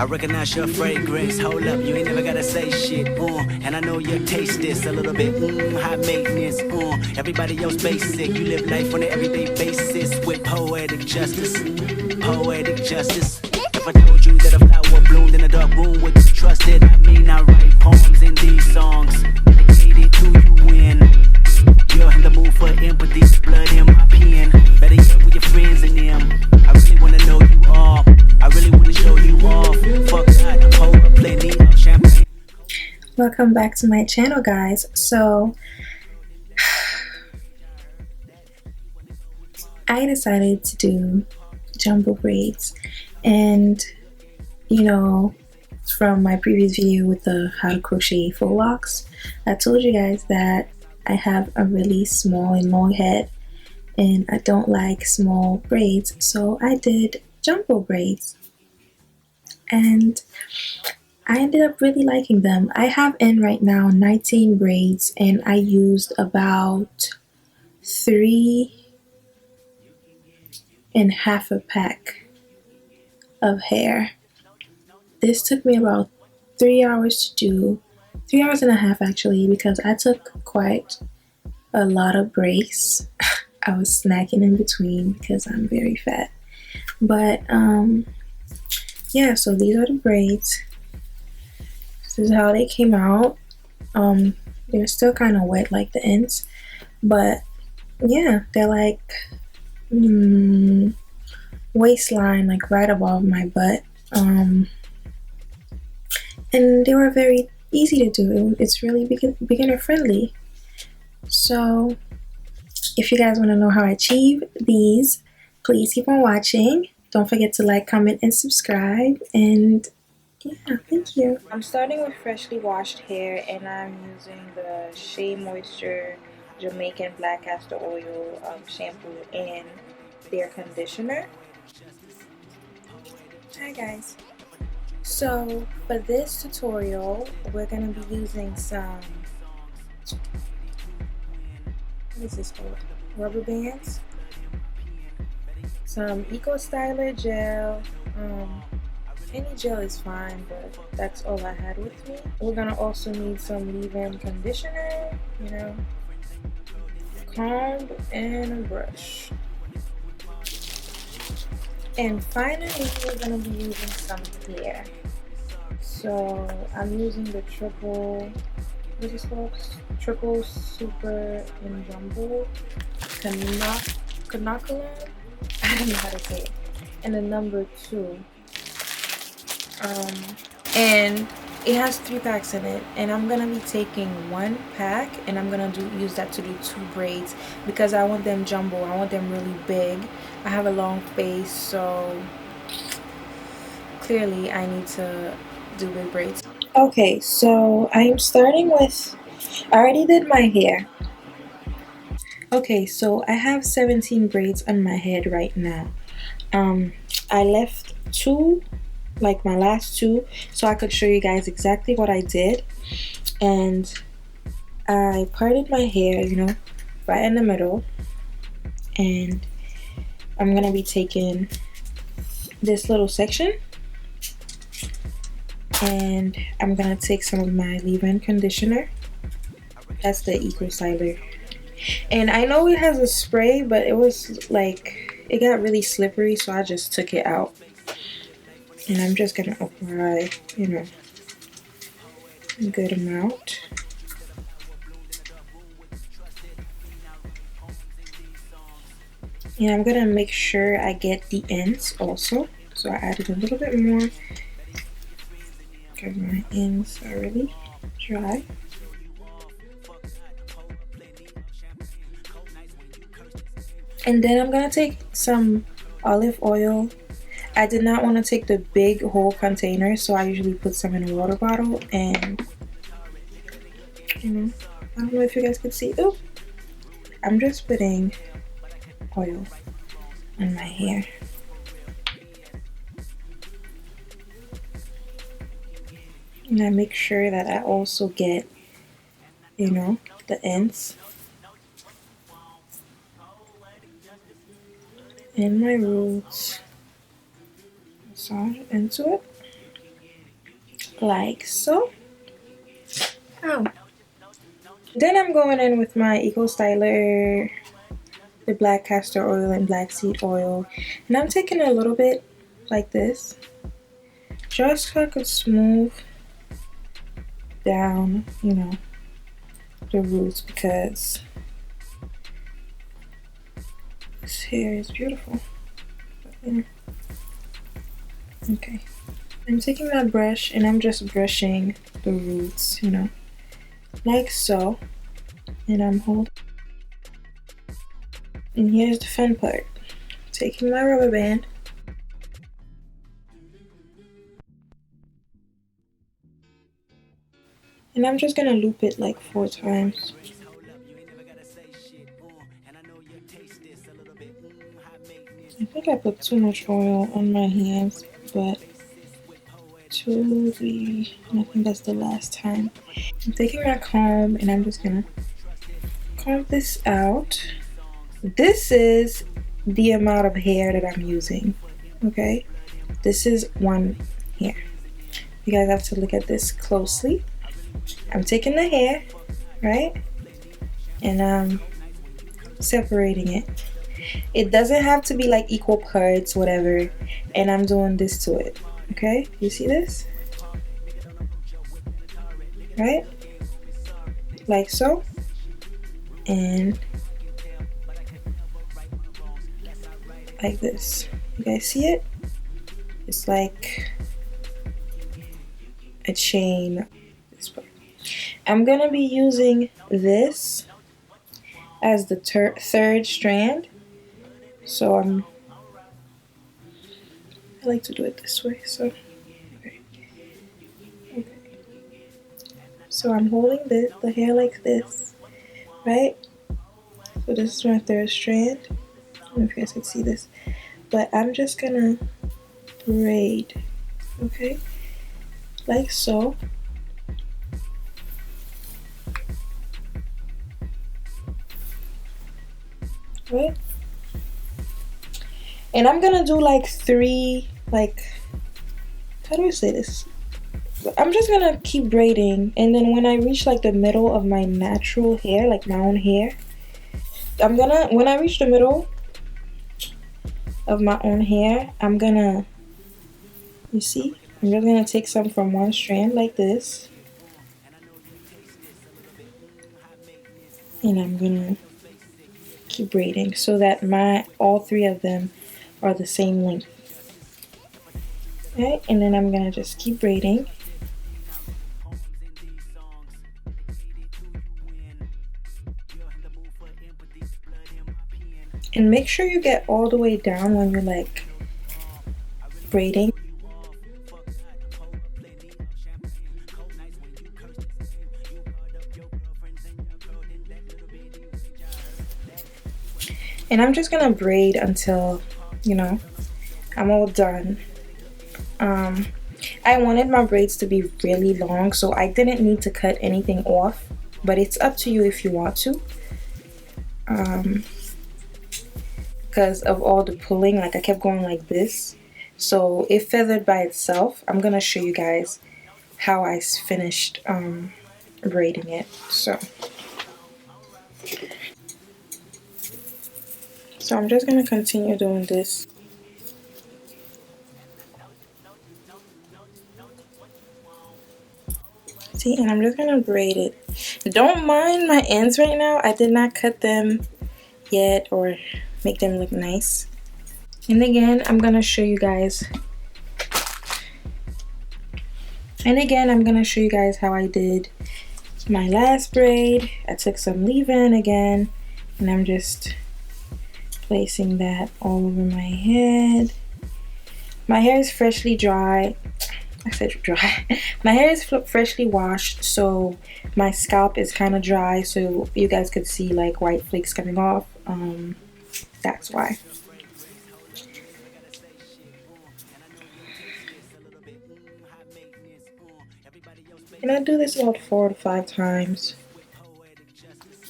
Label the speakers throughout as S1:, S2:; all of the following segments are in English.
S1: I recognize your fragrance. Hold up, you ain't never gotta say shit. And I know you taste this a little bit. High maintenance. Everybody else basic. You live life on an everyday basis with poetic justice. Poetic justice. If I told you that a flower bloomed in a dark room, would you trust it? I mean, I write poems in these songs dedicated to you when you're in the mood for empathy. Blood in my pen. Better yet with your friends and them. I really wanna know you all. I really wanna show you off. Fuck that, pour plenty of champagne.
S2: Welcome back to my channel, guys. So I decided to do jumbo braids, and you know, from my previous video with the how to crochet faux locks, I told you guys that I have a really small and long head and I don't like small braids, so I did jumbo braids and I ended up really liking them. I have in right now 19 braids and I used about 3.5 pack of hair. This took me about 3 hours to do, 3.5 hours actually, because I took quite a lot of breaks. I was snacking in between because I'm very fat. But yeah, so these are the braids. This is how they came out. They're still kind of wet like the ends, but yeah, they're like waistline, like right above my butt. And they were very easy to do. It's really beginner friendly. So if you guys want to know how I achieve these, please keep on watching. Don't forget to like, comment, and subscribe. And yeah, thank you. I'm starting with freshly washed hair, and I'm using the Shea Moisture Jamaican Black Castor Oil shampoo and their conditioner. Hi guys. So for this tutorial, we're going to be using some, what is this called? Rubber bands, some Eco Styler gel. Any gel is fine, but that's all I had with me. We're gonna also need some leave-in conditioner, you know, comb and a brush. And finally, we're gonna be using some hair. So I'm using the triple, what is it called? Triple Super and Jumbo kanekalon. I don't know how to say it. And the number 2. And it has 3 packs in it, and I'm gonna be taking 1 pack and I'm gonna use that to do 2 braids because I want them jumbo. I want them really big. I have a long face, so clearly I need to do big braids. Okay, so I'm starting with, I already did my hair. Okay, so I have 17 braids on my head right now. I left 2, like my last 2, so I could show you guys exactly what I did. And I parted my hair, you know, right in the middle, and I'm gonna be taking this little section and I'm gonna take some of my leave-in conditioner. That's the Eco Styler, and I know it has a spray, but it was like, it got really slippery, so I just took it out. And I'm just gonna apply, you know, a good amount. And I'm gonna make sure I get the ends also. So I added a little bit more because my ends are really dry. And then I'm gonna take some olive oil. I did not want to take the big whole container, so I usually put some in a water bottle. And you know, I don't know if you guys could see. Oh, I'm just putting oil on my hair. And I make sure that I also get, you know, the ends and my roots. Massage into it. like so. Ow. Then I'm going in with my Eco Styler, the black castor oil and black seed oil, and I'm taking a little bit like this, just so I could smooth down, you know, the roots, because this hair is beautiful. Okay, I'm taking my brush and I'm just brushing the roots, you know, like so, and I'm holding. And here's the fun part. Taking my rubber band, and I'm just gonna loop it like 4 times. I think I put too much oil on my hands, but 2, 3, and I think that's the last time. I'm taking my comb and I'm just gonna comb this out. This is the amount of hair that I'm using, okay? This is one hair. You guys have to look at this closely. I'm taking the hair, right? And I'm separating it. It doesn't have to be like equal parts, whatever. And I'm doing this to it, okay? You see this? Right? Like so. And like this. You guys see it? It's like a chain. This way. I'm gonna be using this as the third strand. So I like to do it this way. So okay. So I'm holding the hair like this, right? So this is my third strand. I don't know if you guys can see this, but I'm just gonna braid, okay, like so. Right? And I'm gonna do like 3, like, how do I say this? I'm just gonna keep braiding, and then when I reach like the middle of my natural hair, like my own hair, when I reach the middle of my own hair, I'm gonna, you see, I'm just gonna take some from one strand like this, and I'm gonna keep braiding so that all 3 of them are the same length. Right? And then I'm gonna just keep braiding. And make sure you get all the way down when you're like braiding. And I'm just gonna braid until, you know, I'm all done. I wanted my braids to be really long, so I didn't need to cut anything off, but it's up to you if you want to. Because of all the pulling, like I kept going like this, so it feathered by itself. I'm gonna show you guys how I finished braiding it. So I'm just gonna continue doing this. See, and I'm just gonna braid it. Don't mind my ends right now. I did not cut them yet or make them look nice. And again, I'm gonna show you guys. And again, I'm gonna show you guys how I did my last braid. I took some leave-in again, and I'm just placing that all over my head. My hair is freshly dry. I said dry. My hair is freshly washed, so my scalp is kind of dry, so you guys could see like white flakes coming off. That's why. And I do this about 4 to 5 times.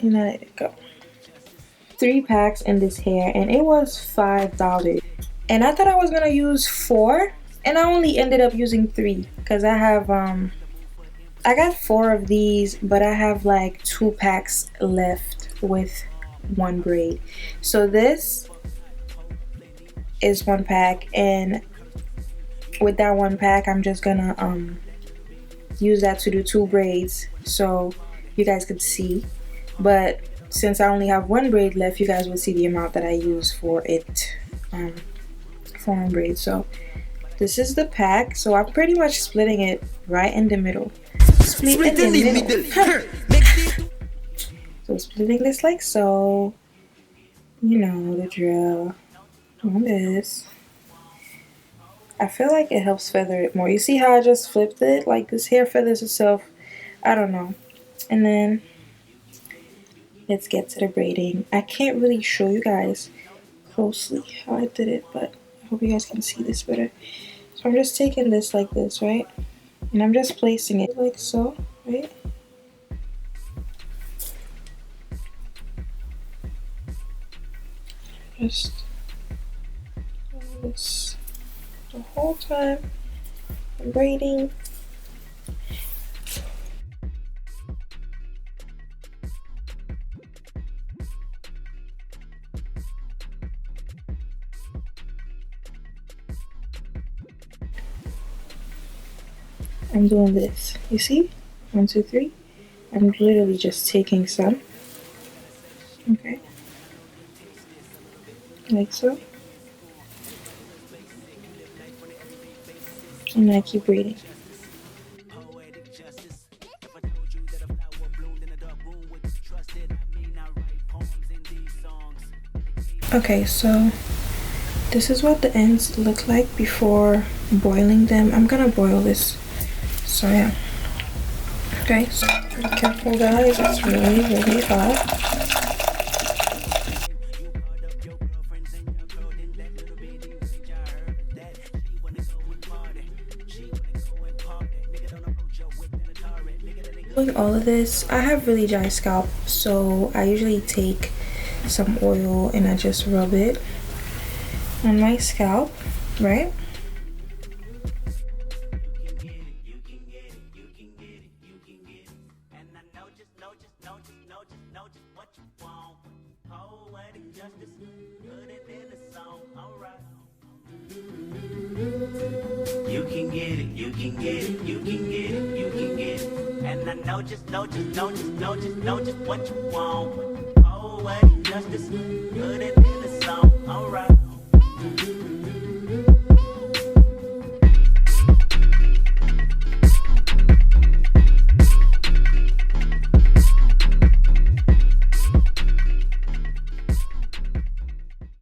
S2: And I let it go. 3 packs in this hair, and it was $5. And I thought I was gonna use 4, and I only ended up using 3 because I got 4 of these, but I have like 2 packs left with 1 braid. So this is 1 pack, and with that 1 pack I'm just gonna use that to do 2 braids so you guys could see. But since I only have 1 braid left, you guys will see the amount that I use for it, for 1 braid. So this is the pack, so I'm pretty much splitting it right in the middle. Split in the middle. So splitting this like so, you know the drill. On this, I feel like it helps feather it more. You see how I just flipped it? Like this hair feathers itself. I don't know. And then let's get to the braiding. I can't really show you guys closely how I did it, but I hope you guys can see this better. So I'm just taking this like this, right? And I'm just placing it like so, right? Just do this the whole time I'm braiding. I'm doing this. You see? 1, 2, 3. I'm literally just taking some. Okay. Like so. And I keep braiding. Okay, so this is what the ends look like before boiling them. I'm gonna boil this. So yeah. Okay, so be careful guys, it's really, really hot. Doing all of this, I have really dry scalp, so I usually take some oil and I just rub it on my scalp, right?
S1: You can get it, you can get it, you can get it, you can get it. And I know just what you want. Poetic justice, put it in the song, alright.